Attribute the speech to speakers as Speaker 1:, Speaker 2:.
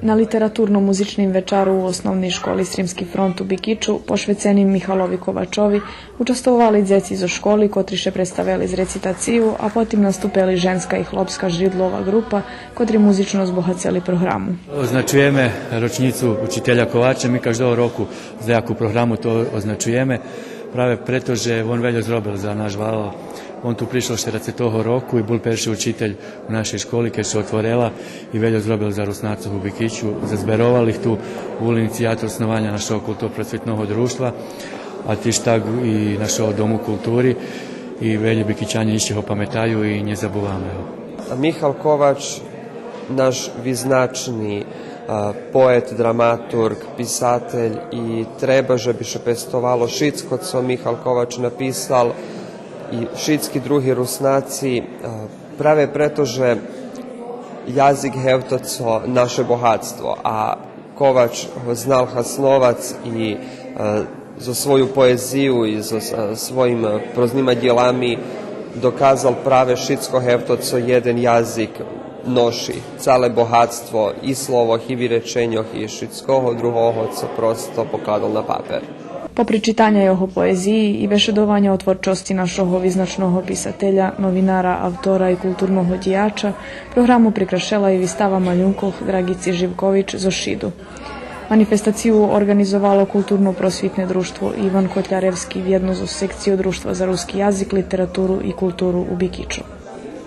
Speaker 1: Na literaturno-muzičnim večaru u osnovnій školi Srimski front u Bikiću, pošvecenim Mihalovi Kovačovi, učestvovali dzeci zo školi, kotri predstavili z recitaciju, a potim nastupili ženska i hlopska žridlova grupa, kotri muzično zbohaceli programu.
Speaker 2: Označujeme ročnicu učitelja Kovača, mi každého roku za jaku programu to označujeme. Práve preto, že on veľa zrobil za náš Valo. On tu prišiel 40. roku i bol perší učiteľ u našej školi, keď sa otvorila i veľa zrobil za Rusnácov u Bikiću. Zazberovali ih tu u inicijator osnovanja našeg kulturno-prosvetnog društva, a tiž tak i našeg domu kulturi i veľa Bikićani išće ho pametaju i ne zabuvamo.
Speaker 3: Mihal Kovač, naš viznačni poet, dramaturg, pisatelj i treba, že bi še pestovalo šitsko, co Mihal Kovač napisal i šitski drugi Rusnaci, prave preto, že jazik hevtoco naše bohatstvo, a Kovač znal hasnovac i za svoju poeziju i za svojim proznima djelami dokazal prave šitsko hevtoco jeden jazik noši, cale bohatstvo i slovo, i vyrečenjoh, i šitskoho drugoho, co prosto pokladal na paper.
Speaker 1: Po pričitanja jeho poeziji i vešedovanja o tvorčosti našoho viznačnog pisatelja, novinara, autora i kulturnog dijača, programu prikrašela i vistava Maljunkoh Dragici Živković zo Šidu. Manifestaciju organizovalo Kulturno-prosvitne društvo Ivan Kotljarevski vjedno za sekciju Društva za ruski jazik, literaturu i kulturu u Bikiću.